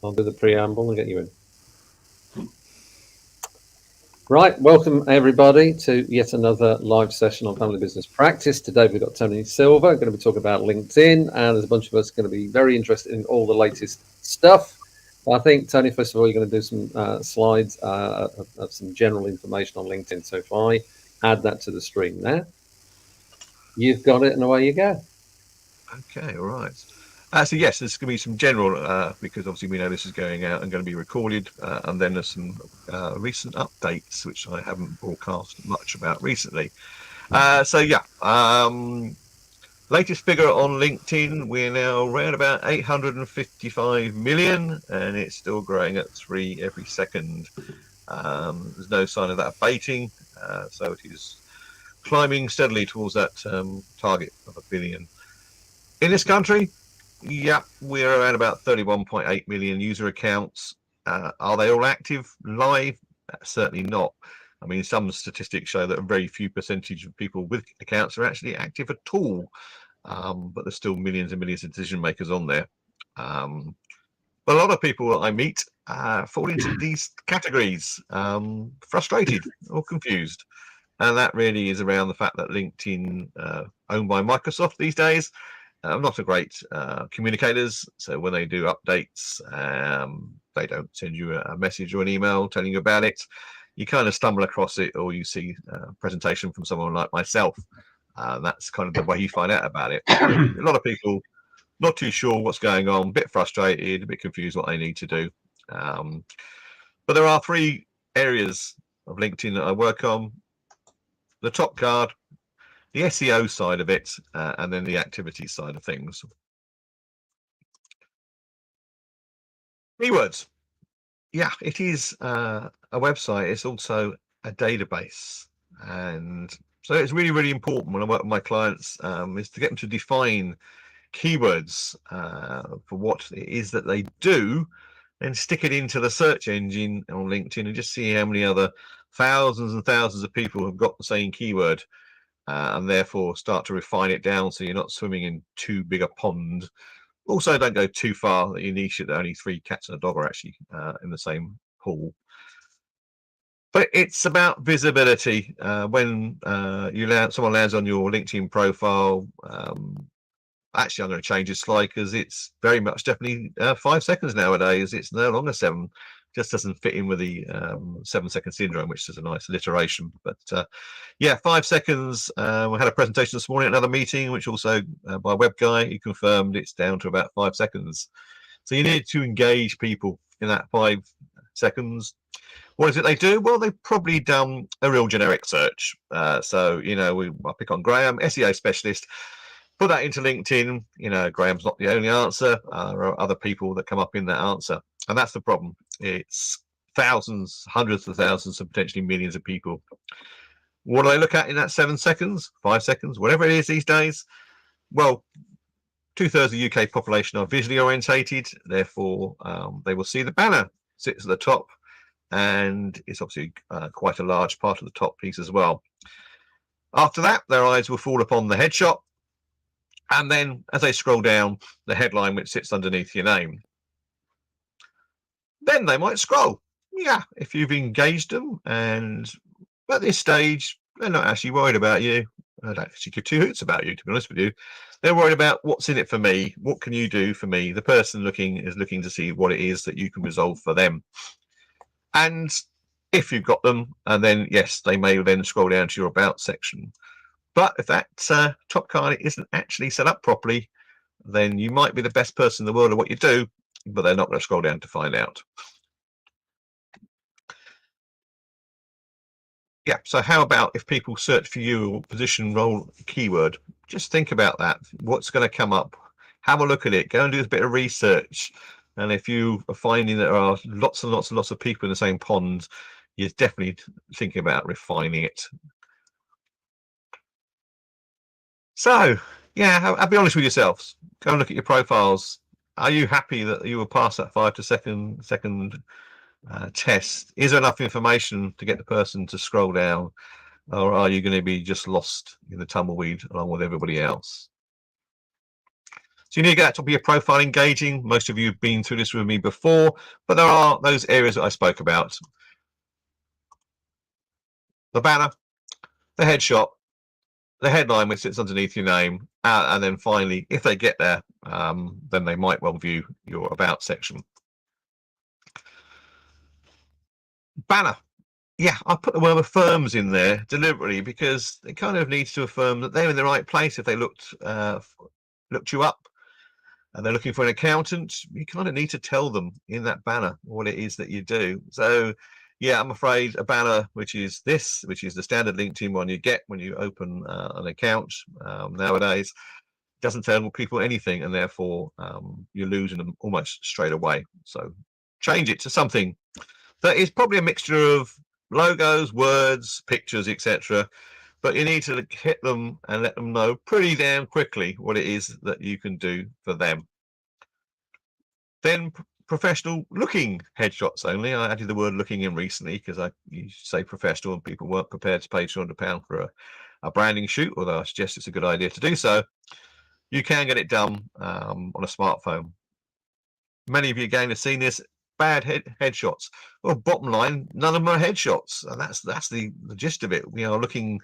I'll do the preamble and get you in. Right, welcome everybody to yet another live session on family business practice. Today we've got Tony Silver going to be talking about LinkedIn, and there's a bunch of us going to be very interested in all the latest stuff. I think, Tony, first of all, you're going to do some slides of some general information on LinkedIn. So if I add that to the screen there, you've got it, and away you go. Okay, all right. So yes, there's going to be some general, because obviously we know this is going out and going to be recorded, and then there's some recent updates which I haven't broadcast much about recently. So yeah, latest figure on LinkedIn, we're now around about 855 million, and it's still growing at 3 every second. There's no sign of that abating, so it is climbing steadily towards that target of 1 billion. In this country, yeah, we're around about 31.8 million user accounts. Are they all active live? Certainly not. I mean, some statistics show that a very few percentage of people with accounts are actually active at all, but there's still millions and millions of decision makers on there. But a lot of people that I meet fall into these categories, frustrated or confused. And that really is around the fact that LinkedIn, owned by Microsoft these days, not a great communicators. So when they do updates, they don't send you a message or an email telling you about it. You kind of stumble across it, or you see a presentation from someone like myself. That's kind of the way you find out about it. So a lot of people not too sure what's going on, a bit frustrated, a bit confused what they need to do. But there are 3 areas of LinkedIn that I work on: the top card, the SEO side of it, and then the activity side of things. Keywords. Yeah, it is a website. It's also a database. And so it's really, really important when I work with my clients, is to get them to define keywords for what it is that they do, and stick it into the search engine on LinkedIn and just see how many other thousands and thousands of people have got the same keyword. And therefore start to refine it down so you're not swimming in too big a pond. Also, don't go too far that you niche it that only 3 cats and a dog are actually in the same pool. But it's about visibility. When someone lands on your LinkedIn profile, actually I'm going to change this slide because it's very much definitely 5 seconds nowadays. It's no longer 7. Just doesn't fit in with the 7-second syndrome, which is a nice alliteration. But yeah, 5 seconds. We had a presentation this morning at another meeting, which also by a web guy, he confirmed it's down to about 5 seconds. So you need to engage people in that 5 seconds. What is it they do? Well, they've probably done a real generic search. So, I pick on Graham, SEO specialist. Put that into LinkedIn. Graham's not the only answer. There are other people that come up in that answer. And that's the problem. It's thousands, hundreds of thousands, and potentially millions of people. What do I look at in that 7 seconds, 5 seconds, whatever it is these days? Well, 2/3 of the UK population are visually orientated. Therefore, they will see the banner sits at the top. And it's obviously quite a large part of the top piece as well. After that, their eyes will fall upon the headshot. And then as they scroll down, the headline which sits underneath your name. Then they might scroll. Yeah, if you've engaged them, and at this stage, they're not actually worried about you. I don't actually give 2 hoots about you, to be honest with you. They're worried about what's in it for me. What can you do for me? The person is looking to see what it is that you can resolve for them. And if you've got them, and then yes, they may then scroll down to your about section. But if that top card isn't actually set up properly, then you might be the best person in the world at what you do, but they're not going to scroll down to find out. Yeah, so how about if people search for you or position role keyword? Just think about that. What's going to come up? Have a look at it. Go and do a bit of research. And if you are finding that there are lots and lots and lots of people in the same pond, you're definitely thinking about refining it. So, yeah, I'll be honest with yourselves. Go and look at your profiles. Are you happy that you will pass that 5 to second test? Is there enough information to get the person to scroll down, or are you going to be just lost in the tumbleweed along with everybody else? So you need to get that top of your profile engaging. Most of you have been through this with me before, but there are those areas that I spoke about. The banner, the headshot, the headline which sits underneath your name, and then finally, if they get there, then they might well view your about section. Banner. Yeah, I put the word affirms in there deliberately because it kind of needs to affirm that they're in the right place. If they looked you up and they're looking for an accountant, you kind of need to tell them in that banner what it is that you do. So yeah, I'm afraid a banner which is the standard LinkedIn one you get when you open an account nowadays, doesn't tell people anything, and therefore you're losing them almost straight away. So change it to something that is probably a mixture of logos, words, pictures, etc. But you need to hit them and let them know pretty damn quickly what it is that you can do for them. Then professional looking headshots only. I added the word looking in recently because you say professional and people weren't prepared to pay £200 for a branding shoot, although I suggest it's a good idea to do so. You can get it done on a smartphone. Many of you again have seen this. Bad headshots. Well, bottom line, none of them are headshots, and that's the gist of it. We are looking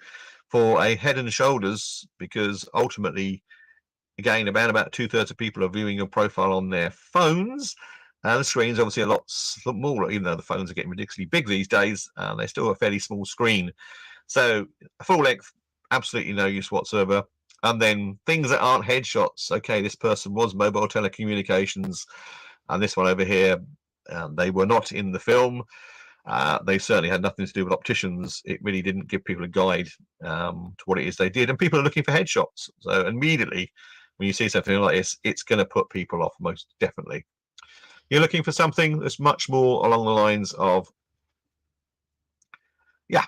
for a head and shoulders because ultimately, again, about 2/3 of people are viewing your profile on their phones. The screen's obviously a lot smaller, even though the phones are getting ridiculously big these days. They're still a fairly small screen. So full length, absolutely no use whatsoever. And then things that aren't headshots. Okay, this person was mobile telecommunications, and this one over here, they were not in the film. They certainly had nothing to do with opticians. It really didn't give people a guide to what it is they did. And people are looking for headshots. So immediately, when you see something like this, it's going to put people off most definitely. You're looking for something that's much more along the lines of, yeah,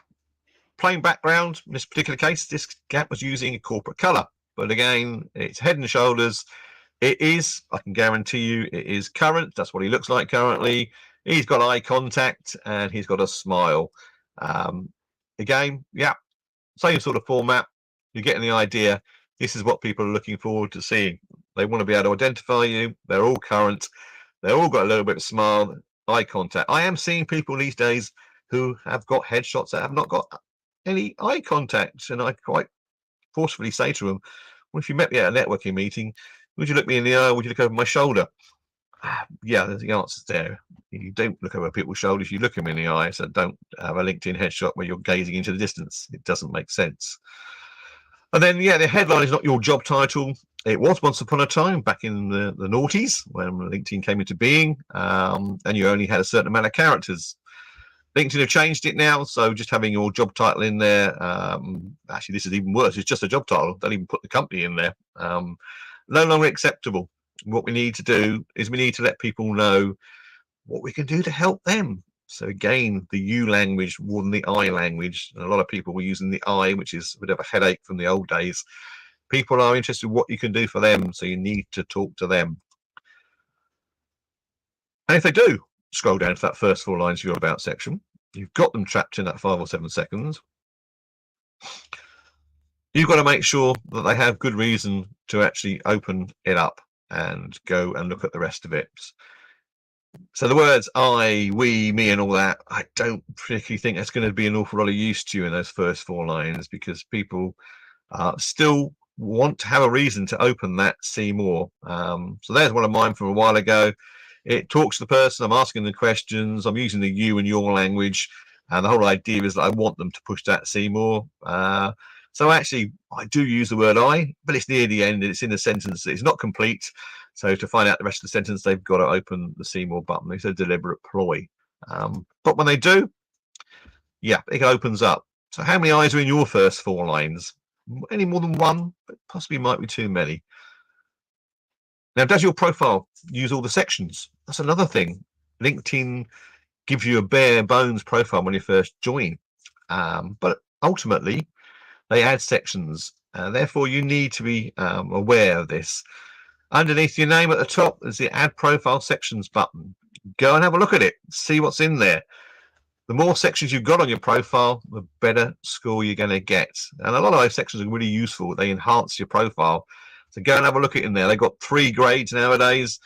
plain background. In this particular case, this cat was using a corporate color. But again, it's head and shoulders. It is, I can guarantee you, it is current. That's what he looks like currently. He's got eye contact and he's got a smile. Again, yeah, same sort of format. You're getting the idea. This is what people are looking forward to seeing. They want to be able to identify you. They're all current. They've all got a little bit of smile, eye contact. I am seeing people these days who have got headshots that have not got any eye contact. And I quite forcefully say to them, well, if you met me at a networking meeting, would you look me in the eye or would you look over my shoulder? Yeah, the answer's there. You don't look over people's shoulders, you look them in the eye. So don't have a LinkedIn headshot where you're gazing into the distance. It doesn't make sense. And then, yeah, the headline is not your job title. It was once upon a time back in the noughties when LinkedIn came into being, and you only had a certain amount of characters. LinkedIn have changed it now, so just having your job title in there, actually this is even worse, it's just a job title, don't even put the company in there. No longer acceptable. What we need to do is we need to let people know what we can do to help them. So again, the you language more than the I language. And a lot of people were using the I, which is a bit of a headache from the old days. People are interested in what you can do for them, so you need to talk to them. And if they do scroll down to that first 4 lines of your about section, you've got them trapped in that 5 or 7 seconds. You've got to make sure that they have good reason to actually open it up and go and look at the rest of it. So the words I, we, me, and all that, I don't particularly think that's going to be an awful lot of use to you in those first 4 lines because people still want to have a reason to open that, see more. So there's one of mine from a while ago. It talks to the person, I'm asking the questions, I'm using the you and your language, and the whole idea is that I want them to push that see more. So actually, I do use the word I, but it's near the end, and it's in the sentence. It's not complete. So to find out the rest of the sentence, they've got to open the see more button. It's a deliberate ploy. But when they do, yeah, it opens up. So how many eyes are in your first 4 lines? Any more than one, but possibly might be too many. Now, does your profile use all the sections? That's another thing. LinkedIn gives you a bare bones profile when you first join, but ultimately they add sections. Therefore, you need to be aware of this. Underneath your name at the top is the Add Profile Sections button. Go and have a look at it. See what's in there. The more sections you've got on your profile, the better score you're going to get. And a lot of those sections are really useful. They enhance your profile. So go and have a look at it in there. They've got 3 grades nowadays.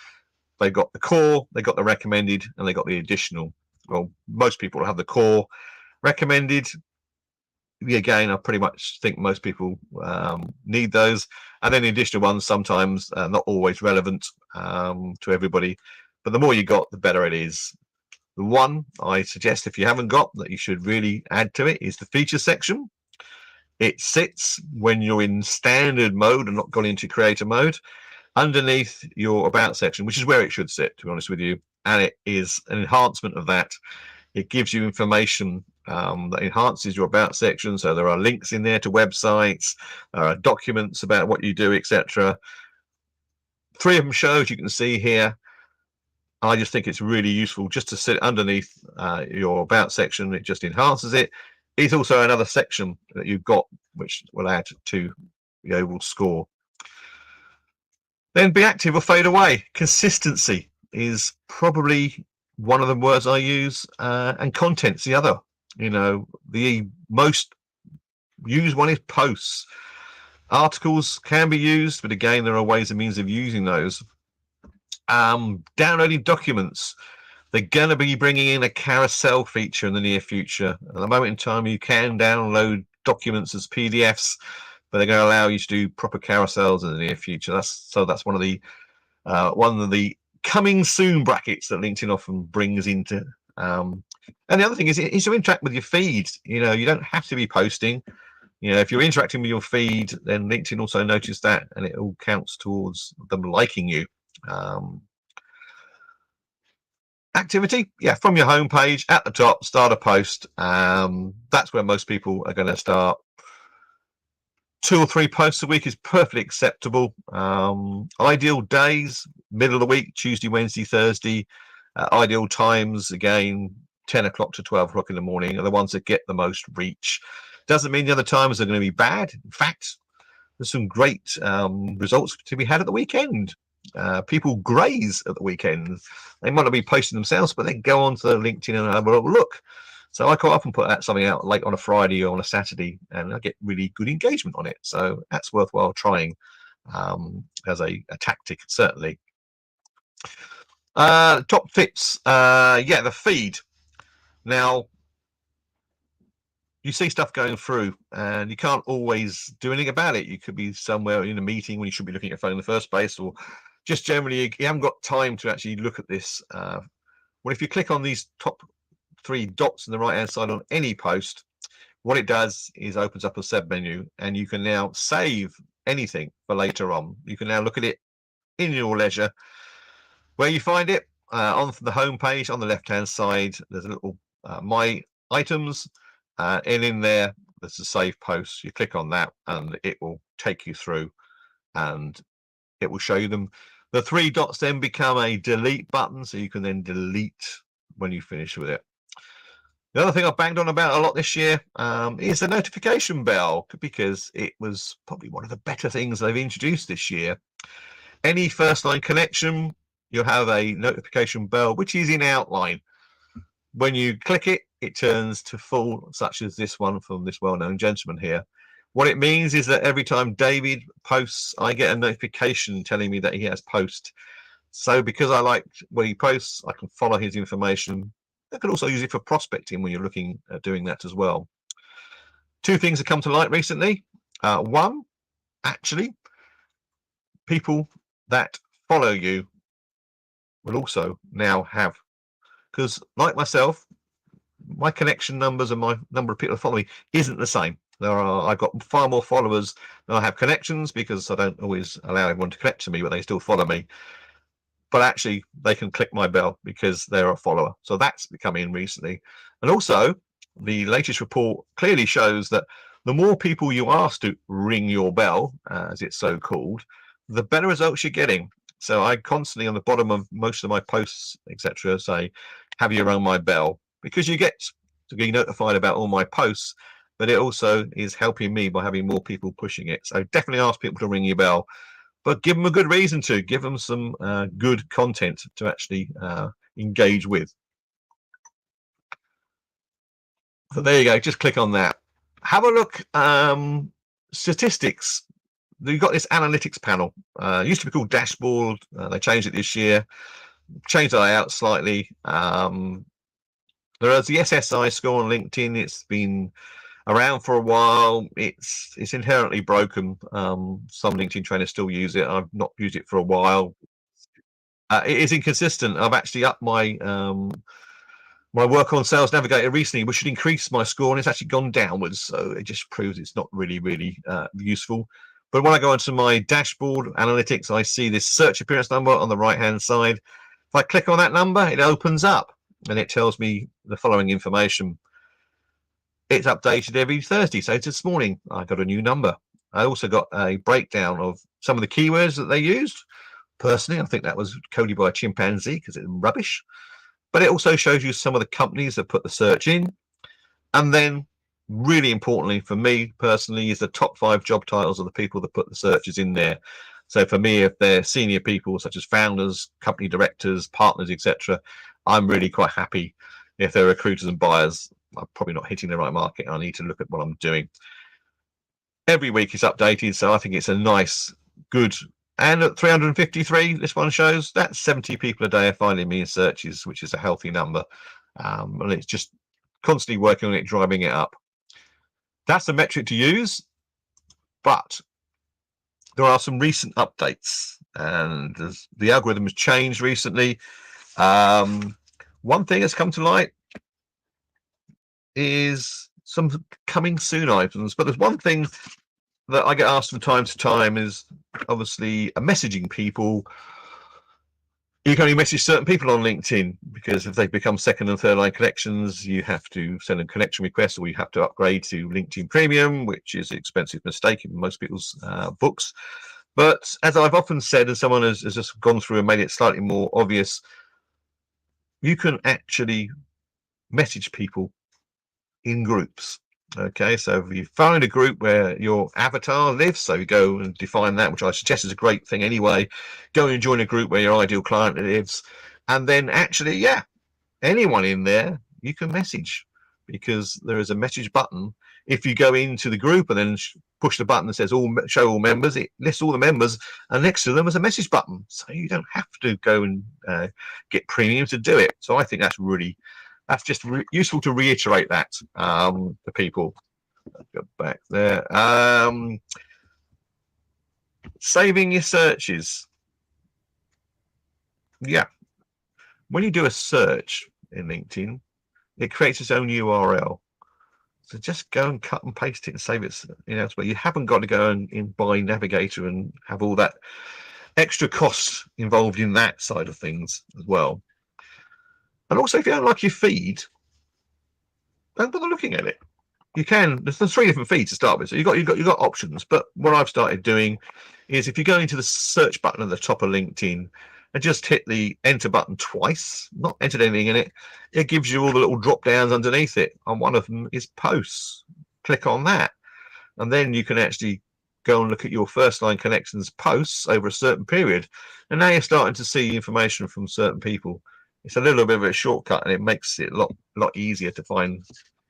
They've got the core, they've got the recommended, and they got the additional. Well, most people have the core. Recommended, again, I pretty much think most people need those. And then the additional ones, sometimes not always relevant to everybody. But the more you got, the better it is. The one I suggest, if you haven't got, that you should really add to it is the feature section. It sits when you're in standard mode and not gone into creator mode underneath your about section, which is where it should sit, to be honest with you. And it is an enhancement of that. It gives you information that enhances your about section. So there are links in there to websites, there are documents about what you do, etc. 3 of them shows, you can see here. I just think it's really useful just to sit underneath your about section. It just enhances it. It's also another section that you've got which will add to the overall score. Then be active or fade away. Consistency is probably one of the words I use, and content's the other. You know, the most used one is posts. Articles can be used, but again, there are ways and means of using those. Downloading documents. They're going to be bringing in a carousel feature in the near future. At the moment in time, you can download documents as PDFs, but they're going to allow you to do proper carousels in the near future. That's one of the coming soon brackets that LinkedIn often brings into. And the other thing is to interact with your feed. You know, you don't have to be posting. You know, if you're interacting with your feed, then LinkedIn also notices that, and it all counts towards them liking you. Activity, yeah, from your home page at the top, start a post. That's where most people are going to start. 2 or 3 posts a week is perfectly acceptable. Ideal days, middle of the week, Tuesday, Wednesday, Thursday. Ideal times, again, 10 o'clock to 12 o'clock in the morning are the ones that get the most reach. Doesn't mean the other times are going to be bad. In fact, there's some great results to be had at the weekend. People graze at the weekend. They might not be posting themselves, but they go onto LinkedIn and have a look. So I quite often put something out late on a Friday or on a Saturday, and I get really good engagement on it. So that's worthwhile trying as a tactic, certainly. Top tips. Yeah, the feed. Now, you see stuff going through and you can't always do anything about it. You could be somewhere in a meeting when you should be looking at your phone in the first place, or just generally you haven't got time to actually look at this. Well, if you click on these top 3 dots on the right hand side on any post, what it does is opens up a sub menu, and you can now save anything for later on. You can now look at it in your leisure. Where you find it, on the home page on the left hand side, there's a little my items, and in there there's a save post. You click on that and it will take you through, and it will show you them. The 3 dots then become a delete button, so you can then delete when you finish with it. The other thing I've banged on about a lot this year is the notification bell, because it was probably one of the better things they've introduced this year. Any first line connection, you'll have a notification bell, which is in outline. When you click it, it turns to full, such as this one from this well-known gentleman here. What it means is that every time David posts, I get a notification telling me that he has posted. So because I like what he posts, I can follow his information. I can also use it for prospecting when you're looking at doing that as well. 2 things have come to light recently. One, actually, people that follow you will also now have, because like myself, my connection numbers and my number of people that follow me isn't the same. I've got far more followers than I have connections, because I don't always allow everyone to connect to me, but they still follow me. But actually, they can click my bell because they're a follower. So that's become in recently. And also, the latest report clearly shows that the more people you ask to ring your bell, as it's so called, the better results you're getting. So I constantly, on the bottom of most of my posts, etc., say, have you rung my bell? Because you get to be notified about all my posts, but it also is helping me by having more people pushing it. So definitely ask people to ring your bell, but give them a good reason to. Give them some good content to actually engage with. So there you go. Just click on that. Have a look. Statistics. you've got this analytics panel. It used to be called dashboard. They changed it this year, changed the layout slightly. There is the SSI score on LinkedIn. It's been around for a while. It's inherently broken. Some LinkedIn trainers still use it. I've not used it for a while. It is inconsistent. I've actually upped my my work on Sales Navigator recently, which should increase my score, and it's actually gone downwards. So it just proves it's not really useful. But when I go into my dashboard analytics, I see this search appearance number on the right hand side. If I click on that number, it opens up and it tells me the following information. It's updated every Thursday. So this morning I got a new number. I also got a breakdown of some of the keywords that they used. Personally, I think that was coded by a chimpanzee because it's rubbish. But it also shows you some of the companies that put the search in. And then really importantly for me personally is the top 5 job titles of the people that put the searches in there. So for me, if they're senior people such as founders, company directors, partners, etc., I'm really quite happy. If they're recruiters and buyers, I'm probably not hitting the right market. I need to look at what I'm doing. Every week is updated, so I think it's a nice, good. And at 353, this one shows that 70 people a day are finding me in searches, which is a healthy number. And it's just constantly working on it, driving it up. That's the metric to use. But there are some recent updates, and the algorithm has changed recently. One thing that's come to light is some coming soon items, but there's one thing that I get asked from time to time is obviously messaging people. You can only message certain people on LinkedIn because if they become second and third line connections, you have to send a connection request, or you have to upgrade to LinkedIn Premium, which is an expensive mistake in most people's books. But as I've often said, and someone has just gone through and made it slightly more obvious, you can actually message people in groups. Okay, so if you find a group where your avatar lives, so you go and define that, which I suggest is a great thing anyway. Go and join a group where your ideal client lives, and then actually, yeah, anyone in there you can message, because there is a message button. If you go into the group and then push the button that says show all members, it lists all the members, and next to them is a message button, so you don't have to go and get premium to do it. So I think that's just useful to reiterate that to people. Let's go back there. Saving your searches. Yeah. When you do a search in LinkedIn, it creates its own URL. So just go and cut and paste it and save it. But you haven't got to go and buy Navigator and have all that extra cost involved in that side of things as well. And also, if you don't like your feed, don't bother looking at it. You can. There's 3 different feeds to start with, so you've got options. But what I've started doing is, if you go into the search button at the top of LinkedIn and just hit the enter button twice, not entered anything in it, it gives you all the little drop downs underneath it. And one of them is posts. Click on that, and then you can actually go and look at your first line connections posts over a certain period. And now you're starting to see information from certain people. It's a little bit of a shortcut, and it makes it a lot easier to find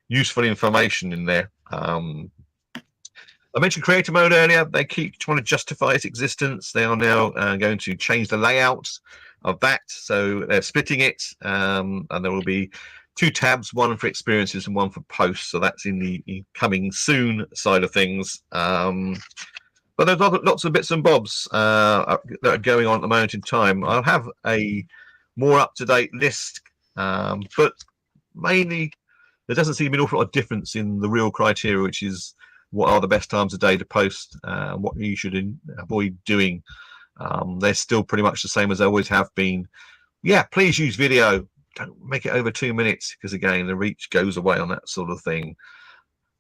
useful information in there. I mentioned creator mode earlier. They keep trying to justify its existence. They are now going to change the layout of that, so they're splitting it, and there will be 2 tabs, one for experiences and one for posts. So that's in the coming soon side of things. But there's lots of bits and bobs that are going on at the moment in time. I'll have a more up-to-date list, but mainly there doesn't seem to be an awful lot of difference in the real criteria, which is what are the best times of day to post, what you should avoid doing. They're still pretty much the same as they always have been. Yeah, please use video. Don't make it over 2 minutes, because again, the reach goes away on that sort of thing.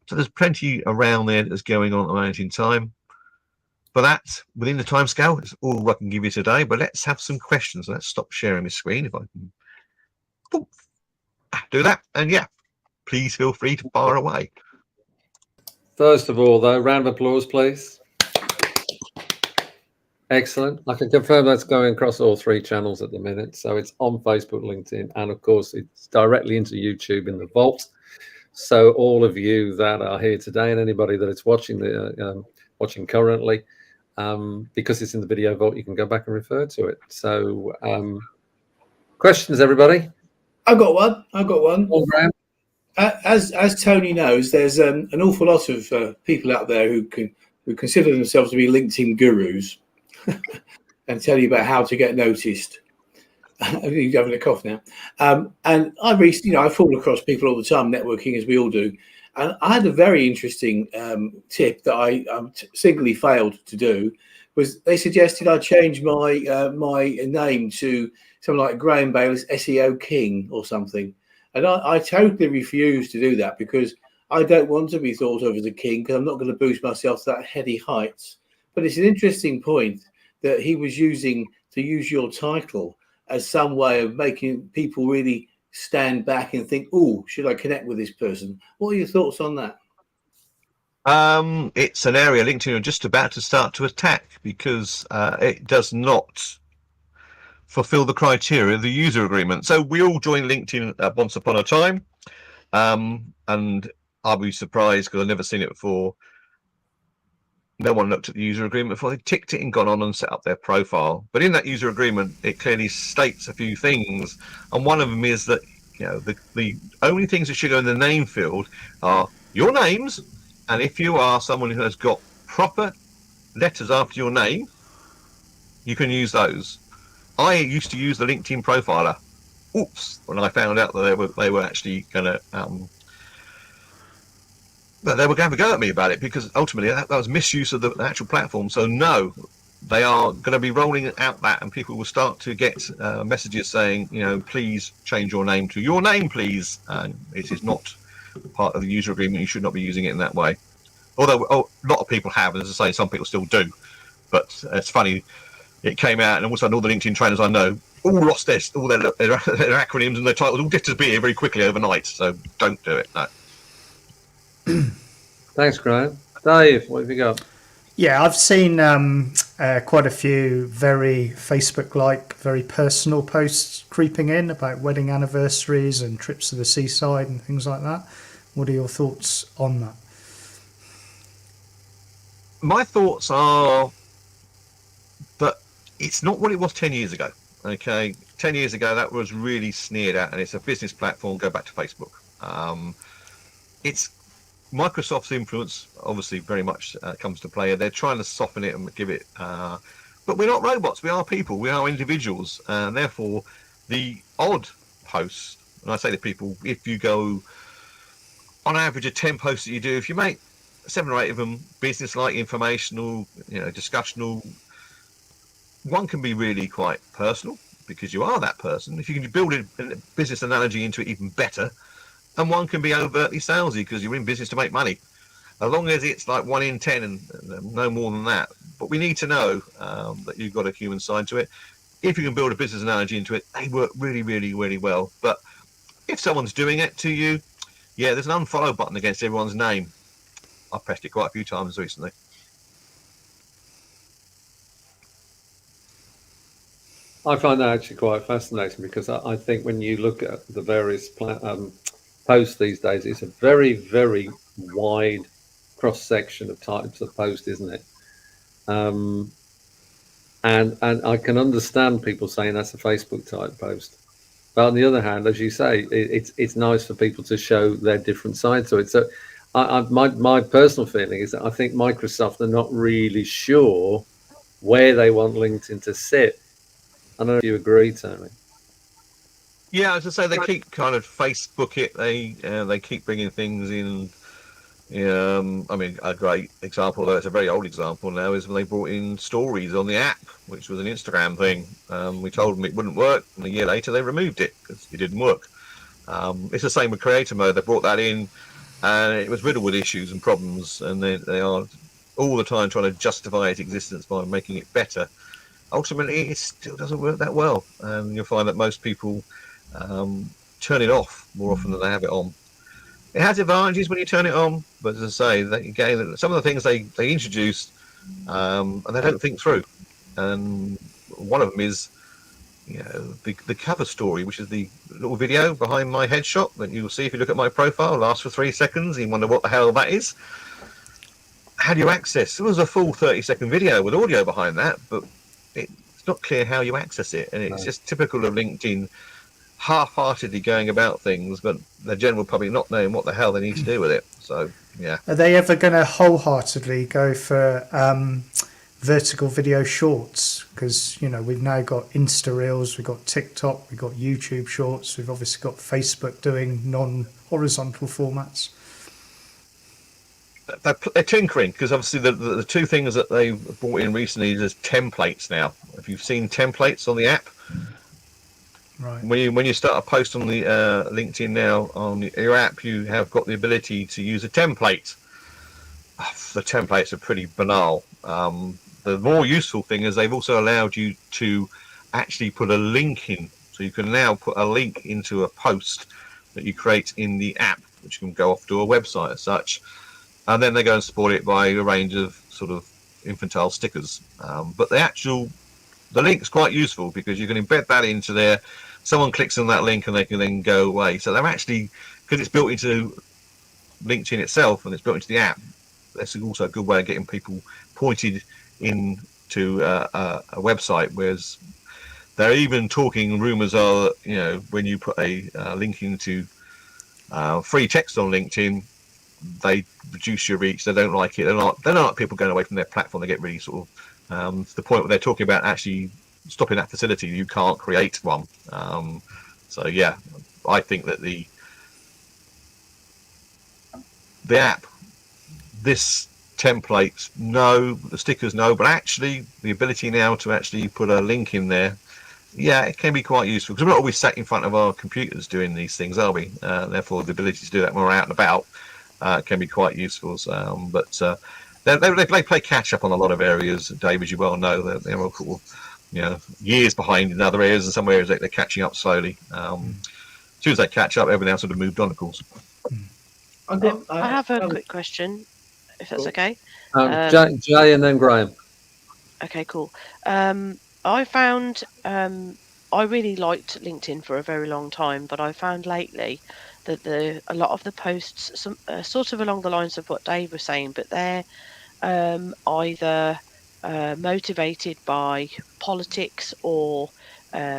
So there's plenty around there that's going on at the moment in time. For that, within the time scale, it's all I can give you today. But let's have some questions. Let's stop sharing my screen if I can do that. And yeah, please feel free to fire away. First of all, though, round of applause, please. Excellent. I can confirm that's going across all 3 channels at the minute. So it's on Facebook, LinkedIn, and of course it's directly into YouTube in the vault. So all of you that are here today, and anybody that is watching watching currently, because it's in the video vault, you can go back and refer to it. So, questions, everybody? I've got one. Paul Graham? As Tony knows, there's an awful lot of people out there who consider themselves to be LinkedIn gurus and tell you about how to get noticed. You're having a cough now. And I recently, I fall across people all the time networking, as we all do. And I had a very interesting tip that I singly failed to do. Was they suggested I change my name to something like Graham Bayless SEO King or something, and I totally refused to do that because I don't want to be thought of as a king, because I'm not going to boost myself to that heady heights. But it's an interesting point that he was using to use your title as some way of making people really stand back and think, oh, should I connect with this person? What are your thoughts on that? It's an area LinkedIn are just about to start to attack, because it does not fulfill the criteria of the user agreement. So we all joined LinkedIn once upon a time, and I'll be surprised, because I've never seen it before. No one looked at the user agreement before. They ticked it and gone on and set up their profile. But in that user agreement, it clearly states a few things, and one of them is that, you know, the only things that should go in the name field are your names, and if you are someone who has got proper letters after your name, you can use those. I used to use the LinkedIn profiler. Oops! When I found out that they were actually going to but they were going to go at me about it, because ultimately that was misuse of the actual platform. So no, they are going to be rolling out that, and people will start to get messages saying, you know, please change your name to your name, please. And it is not part of the user agreement. You should not be using it in that way. Although a lot of people have, and as I say, some people still do. But it's funny, it came out, and all of a sudden all the LinkedIn trainers I know all lost their acronyms and their titles all disappear very quickly overnight. So don't do it. No. Thanks, Graham. Dave, what have you got? Yeah, I've seen quite a few very Facebook-like, very personal posts creeping in about wedding anniversaries and trips to the seaside and things like that. What are your thoughts on that? My thoughts are that it's not what it was 10 years ago. Okay, 10 years ago that was really sneered at, and it's a business platform. Go back to Facebook. It's Microsoft's influence obviously very much comes to play. They're trying to soften it and give it, but we're not robots. We are people. We are individuals, and therefore the odd posts, and I say to people, if you go on average of 10 posts that you do, if you make 7 or 8 of them business-like, informational, you know, discussional, one can be really quite personal, because you are that person. If you can build a business analogy into it, even better. And one can be overtly salesy, because you're in business to make money. As long as it's like 1 in 10 and no more than that. But we need to know that you've got a human side to it. If you can build a business analogy into it, they work really, really, really well. But if someone's doing it to you, yeah, there's an unfollow button against everyone's name. I've pressed it quite a few times recently. I find that actually quite fascinating, because I think when you look at the various posts these days, it's a very, very wide cross-section of types of post, isn't it? And I can understand people saying that's a Facebook type post. But on the other hand, as you say, it's nice for people to show their different side to it. So my personal feeling is that I think Microsoft are not really sure where they want LinkedIn to sit. I don't know if you agree, Tony. Yeah, as I say, they keep kind of Facebook it. They keep bringing things in. I mean, a great example, though it's a very old example now, is when they brought in stories on the app, which was an Instagram thing. We told them it wouldn't work, and a year later they removed it because it didn't work. It's the same with Creator Mode. They brought that in, and it was riddled with issues and problems, and they are all the time trying to justify its existence by making it better. Ultimately, it still doesn't work that well, and you'll find that most people turn it off more often than they have it on. It has advantages when you turn it on, but as I say, again, some of the things they introduced, and they don't think through. And one of them is, you know, the cover story, which is the little video behind my headshot that you'll see if you look at my profile. Lasts for 3 seconds. You wonder what the hell that is. how do you access? It was a full 30-second video with audio behind that, but it's not clear how you access it, and it's just typical of LinkedIn half-heartedly going about things, but the general public not knowing what the hell they need to do with it. So yeah. Are they ever going to wholeheartedly go for vertical video shorts? Because we've now got Insta Reels, we've got TikTok, we've got YouTube Shorts, we've obviously got Facebook doing non-horizontal formats. They're tinkering, because obviously the two things that they've brought in recently is templates now. If you've seen templates on the app, right, when you start a post on the LinkedIn now on your app, you have got the ability to use a template. The templates are pretty banal. The more useful thing is they've also allowed you to actually put a link in, so you can now put a link into a post that you create in the app, which can go off to a website as such. And then they go and support it by a range of sort of infantile stickers. But the link's quite useful, because you can embed that into there. Someone clicks on that link and they can then go away. So they're actually, because it's built into LinkedIn itself and it's built into the app, that's also a good way of getting people pointed into a website. Whereas they're even talking, rumors are, when you put a link into free text on LinkedIn, they reduce your reach. They don't like it. They're not like people going away from their platform. They get really sort of to the point where they're talking about actually stopping that facility. You can't create one. So yeah, I think that the app, this templates, no, the stickers, no, but actually the ability now to actually put a link in there, yeah, it can be quite useful, because we're not always sat in front of our computers doing these things, are we? Therefore, the ability to do that when we're out and about can be quite useful. But they play catch up on a lot of areas, Dave, as you well know. They're all cool, years behind in other areas, and some areas they're catching up slowly. As soon as they catch up, everything else sort of moved on, of course. I have a quick question, if that's okay. Jay and then Graham. Okay, cool. I found I really liked LinkedIn for a very long time, but I found lately that a lot of the posts, sort of along the lines of what Dave was saying, but they're either motivated by politics or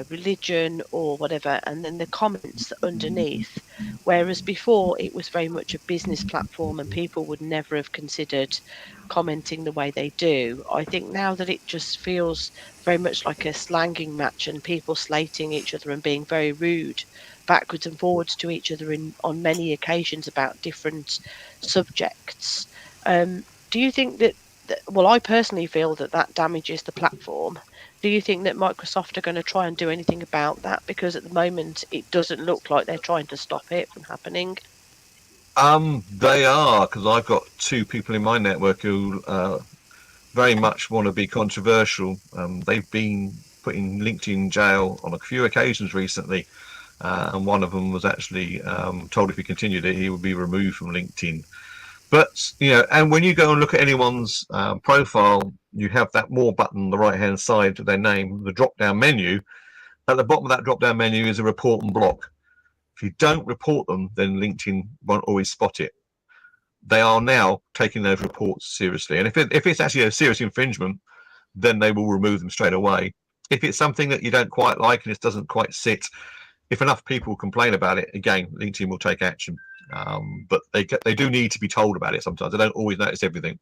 religion or whatever, and then the comments underneath. Whereas before it was very much a business platform and people would never have considered commenting the way they do. I think now that it just feels very much like a slanging match and people slating each other and being very rude backwards and forwards to each other on many occasions about different subjects. Do you think that, well, I personally feel that damages the platform. Do you think that Microsoft are going to try and do anything about that? Because at the moment, it doesn't look like they're trying to stop it from happening. They are, because I've got two people in my network who very much want to be controversial. They've been put in LinkedIn jail on a few occasions recently, and one of them was actually told if he continued it, he would be removed from LinkedIn. But, and when you go and look at anyone's profile, you have that more button on the right-hand side of their name, the drop-down menu. At the bottom of that drop-down menu is a report and block. If you don't report them, then LinkedIn won't always spot it. They are now taking those reports seriously. And if it's actually a serious infringement, then they will remove them straight away. If it's something that you don't quite like and it doesn't quite sit, if enough people complain about it, again, LinkedIn will take action. But they do need to be told about it sometimes. They don't always notice everything.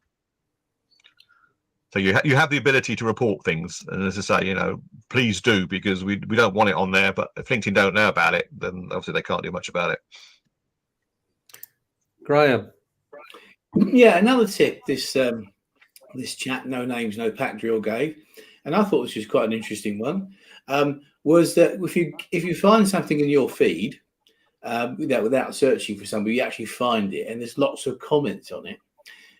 So you have the ability to report things, and as I say, please do, because we don't want it on there. But if LinkedIn don't know about it, then obviously they can't do much about it. Graham. Yeah, another tip. This chap, no names, no pack drill, gave, and I thought this was quite an interesting one. Was that if you find something in your feed without searching for somebody, you actually find it, and there's lots of comments on it.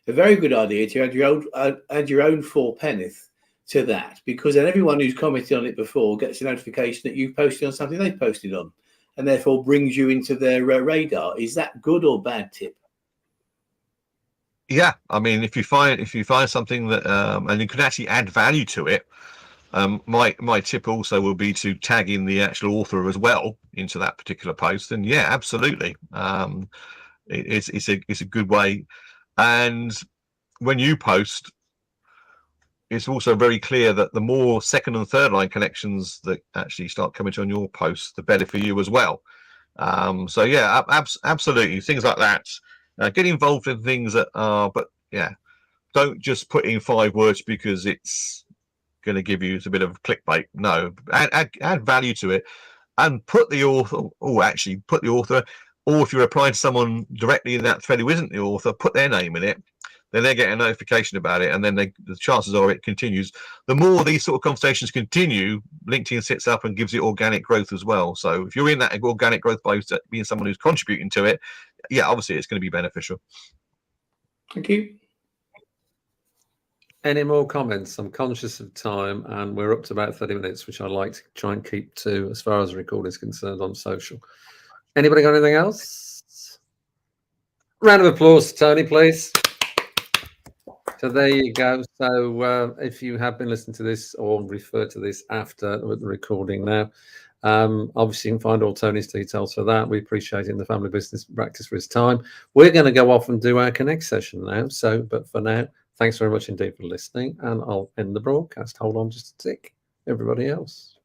A very good idea to add your own four penneth to that, because then everyone who's commented on it before gets a notification that you posted on something they posted on, and therefore brings you into their radar. Is that good or bad tip? Yeah, I mean, if you find something that and you can actually add value to it, my tip also will be to tag in the actual author as well into that particular post. And yeah, absolutely, it's a good way. And when you post, it's also very clear that the more second and third line connections that actually start coming on your posts, the better for you as well. So yeah, absolutely, things like that. Get involved in things that are, but yeah, don't just put in 5 words because it's going to give you a bit of clickbait. No, add value to it, and put the author, or actually put the author, or if you're applying to someone directly in that thread who isn't the author, put their name in it. Then they get a notification about it, and then the chances are it continues. The more these sort of conversations continue, LinkedIn sits up and gives it organic growth as well. So if you're in that organic growth by being someone who's contributing to it, yeah, obviously it's going to be beneficial. Thank you. Any more comments? I'm conscious of time, and we're up to about 30 minutes, which I like to try and keep to as far as the record is concerned on social. Anybody got anything else? Round of applause, Tony, please. So there you go. So if you have been listening to this or refer to this after the recording now, obviously you can find all Tony's details for that. We appreciate it in the Family Business Practice for his time. We're going to go off and do our Connect session now. So, but for now, thanks very much indeed for listening, and I'll end the broadcast. Hold on just a tick, everybody else.